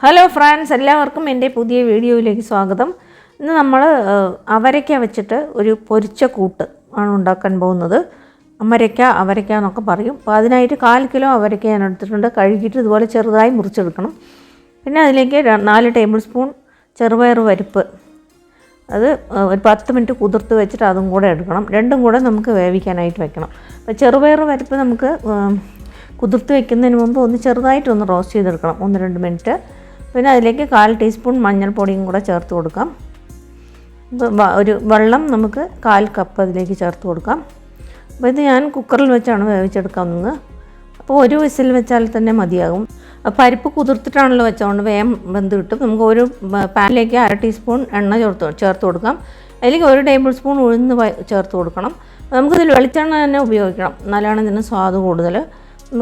Hello friends, എല്ലാവർക്കും എൻ്റെ പുതിയ വീഡിയോയിലേക്ക് സ്വാഗതം. ഇന്ന് നമ്മൾ അവരയ്ക്ക വെച്ചിട്ട് ഒരു പൊരിച്ച കൂട്ട് ആണ് ഉണ്ടാക്കാൻ പോകുന്നത്. അവരയ്ക്ക എന്നൊക്കെ പറയും. അപ്പോൾ അതിനായിട്ട് 1/4 കിലോ അവരയ്ക്ക ഞാൻ എടുത്തിട്ടുണ്ട്. കഴുകിയിട്ട് ഇതുപോലെ ചെറുതായി മുറിച്ചെടുക്കണം. പിന്നെ അതിലേക്ക് 4 ടേബിൾ സ്പൂൺ ചെറുപയർ പരിപ്പ്, അത് ഒരു 10 മിനിറ്റ് കുതിർത്ത് വെച്ചിട്ട് അതും കൂടെ എടുക്കണം. രണ്ടും കൂടെ നമുക്ക് വേവിക്കാനായിട്ട് വെക്കണം. അപ്പോൾ ചെറുപയർ പരിപ്പ് നമുക്ക് കുതിർത്ത് വെക്കുന്നതിന് മുമ്പ് ഒന്ന് ചെറുതായിട്ടൊന്ന് റോസ്റ്റ് ചെയ്തെടുക്കണം, 1-2 മിനിറ്റ്. പിന്നെ അതിലേക്ക് 1/4 ടീസ്പൂൺ മഞ്ഞൾപ്പൊടിയും കൂടെ ചേർത്ത് കൊടുക്കാം. ഒരു വെള്ളം നമുക്ക് 1/4 കപ്പ് അതിലേക്ക് ചേർത്ത് കൊടുക്കാം. അപ്പോൾ ഇത് ഞാൻ കുക്കറിൽ വെച്ചാണ് വേവിച്ചെടുക്കാവുന്നത്. അപ്പോൾ ഒരു വിസിൽ വെച്ചാൽ തന്നെ മതിയാകും. പരിപ്പ് കുതിർത്തിട്ടാണല്ലോ വെച്ചതുകൊണ്ട് വേഗം വെന്ത് കിട്ടും. നമുക്ക് ഒരു പാനിലേക്ക് 1/2 ടീസ്പൂൺ എണ്ണ ചേർത്ത് കൊടുക്കാം. അതിലേക്ക് 1 ടേബിൾ സ്പൂൺ ഉഴുന്ന് ചേർത്ത് കൊടുക്കണം. നമുക്കിതിൽ വെളിച്ചെണ്ണ തന്നെ ഉപയോഗിക്കണം, എന്നാലാണ് ഇതിന് സ്വാദ് കൂടുതൽ.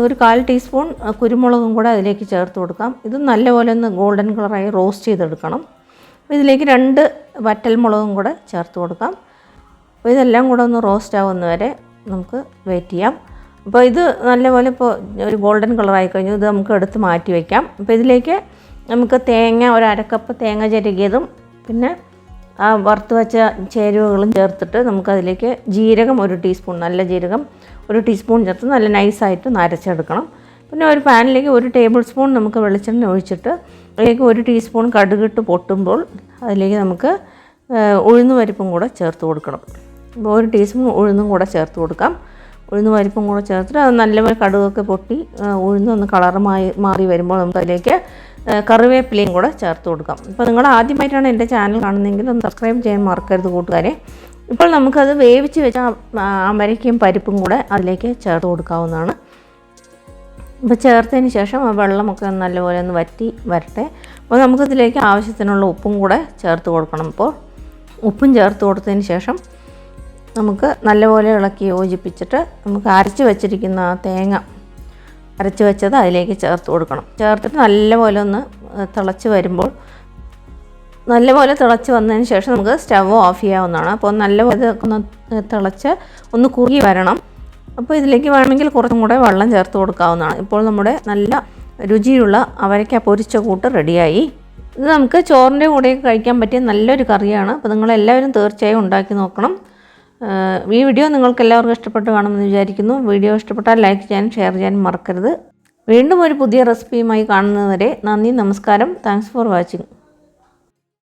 ഒരു 1/4 ടീസ്പൂൺ കുരുമുളകും കൂടെ അതിലേക്ക് ചേർത്ത് കൊടുക്കാം. ഇത് നല്ലപോലെ ഒന്ന് ഗോൾഡൻ കളറായി റോസ്റ്റ് ചെയ്തെടുക്കണം. അപ്പോൾ ഇതിലേക്ക് 2 വറ്റൽമുളകും കൂടെ ചേർത്ത് കൊടുക്കാം. അപ്പോൾ ഇതെല്ലാം കൂടെ ഒന്ന് റോസ്റ്റ് ആവുന്നവരെ നമുക്ക് വെയിറ്റ് ചെയ്യാം. അപ്പോൾ ഇത് നല്ലപോലെ ഇപ്പോൾ ഒരു ഗോൾഡൻ കളറായി കഴിഞ്ഞു. ഇത് നമുക്ക് എടുത്ത് മാറ്റി വയ്ക്കാം. അപ്പോൾ ഇതിലേക്ക് നമുക്ക് തേങ്ങ, ഒരു 1/2 കപ്പ് തേങ്ങ ചിരകിയതും പിന്നെ ആ വറുത്ത് വെച്ച ചേരുവകളും ചേർത്തിട്ട് നമുക്കതിലേക്ക് ജീരകം 1 ടീസ്പൂൺ, നല്ല ജീരകം 1 ടീസ്പൂൺ ചേർത്ത് നല്ല നൈസായിട്ട് നരച്ചെടുക്കണം. പിന്നെ ഒരു പാനിലേക്ക് 1 ടേബിൾ സ്പൂൺ നമുക്ക് വെളിച്ചെണ്ണ ഒഴിച്ചിട്ട് അതിലേക്ക് 1 ടീസ്പൂൺ കടുകിട്ട് പൊട്ടുമ്പോൾ അതിലേക്ക് നമുക്ക് ഉഴുന്ന് പരിപ്പും കൂടെ ചേർത്ത് കൊടുക്കണം. അപ്പോൾ 1 ടീസ്പൂൺ ഉഴുന്നും കൂടെ ചേർത്ത് കൊടുക്കാം. ഉഴുന്ന് പരിപ്പും കൂടെ ചേർത്തിട്ട് അത് നല്ലപോലെ കടുകൊക്കെ പൊട്ടി ഉഴുന്നൊന്ന് മാറി വരുമ്പോൾ നമുക്ക് അതിലേക്ക് കറിവേപ്പിലയും കൂടെ ചേർത്ത് കൊടുക്കാം. ഇപ്പോൾ നിങ്ങൾ ആദ്യമായിട്ടാണ് എൻ്റെ ചാനൽ കാണുന്നതെങ്കിൽ ഒന്ന് സബ്സ്ക്രൈബ് ചെയ്യാൻ മറക്കരുത് കൂട്ടുകാരെ. ഇപ്പോൾ നമുക്കത് വേവിച്ച് വെച്ച അമരയ്ക്കയും പരിപ്പും കൂടെ അതിലേക്ക് ചേർത്ത് കൊടുക്കാവുന്നതാണ്. അപ്പോൾ ചേർത്തതിന് ശേഷം ആ വെള്ളമൊക്കെ നല്ലപോലെ ഒന്ന് വറ്റി വരട്ടെ. അപ്പോൾ നമുക്കതിലേക്ക് ആവശ്യത്തിനുള്ള ഉപ്പും കൂടെ ചേർത്ത് കൊടുക്കണം. അപ്പോൾ ഉപ്പും ചേർത്ത് കൊടുത്തതിന് ശേഷം നമുക്ക് നല്ലപോലെ ഇളക്കി യോജിപ്പിച്ചിട്ട് നമുക്ക് അരച്ച് വെച്ചിരിക്കുന്ന തേങ്ങ അരച്ച് വെച്ചത് അതിലേക്ക് ചേർത്ത് കൊടുക്കണം. ചേർത്തിട്ട് നല്ലപോലെ ഒന്ന് തിളച്ച് വരുമ്പോൾ, നല്ലപോലെ തിളച്ച് വന്നതിന് ശേഷം നമുക്ക് സ്റ്റവ് ഓഫ് ചെയ്യാവുന്നതാണ്. അപ്പോൾ നല്ലപോലെ ഒന്ന് തിളച്ച് ഒന്ന് കുറുകി വരണം. അപ്പോൾ ഇതിലേക്ക് വേണമെങ്കിൽ കുറച്ചും കൂടെ വെള്ളം ചേർത്ത് കൊടുക്കാവുന്നതാണ്. ഇപ്പോൾ നമ്മുടെ നല്ല രുചിയുള്ള അവരയ്ക്ക പൊരിച്ച കൂട്ട് റെഡിയായി. ഇത് നമുക്ക് ചോറിൻ്റെ കൂടെയൊക്കെ കഴിക്കാൻ പറ്റിയ നല്ലൊരു കറിയാണ്. അപ്പോൾ നിങ്ങളെല്ലാവരും തീർച്ചയായും ഉണ്ടാക്കി നോക്കണം. ഈ വീഡിയോ നിങ്ങൾക്ക് എല്ലാവർക്കും ഇഷ്ടപ്പെട്ട് കാണുമെന്ന് വിചാരിക്കുന്നു. വീഡിയോ ഇഷ്ടപ്പെട്ടാൽ ലൈക്ക് ചെയ്യാനും ഷെയർ ചെയ്യാനും മറക്കരുത്. വീണ്ടും ഒരു പുതിയ റെസിപ്പിയുമായി കാണുന്നതുവരെ നന്ദി, നമസ്കാരം. Thanks for watching.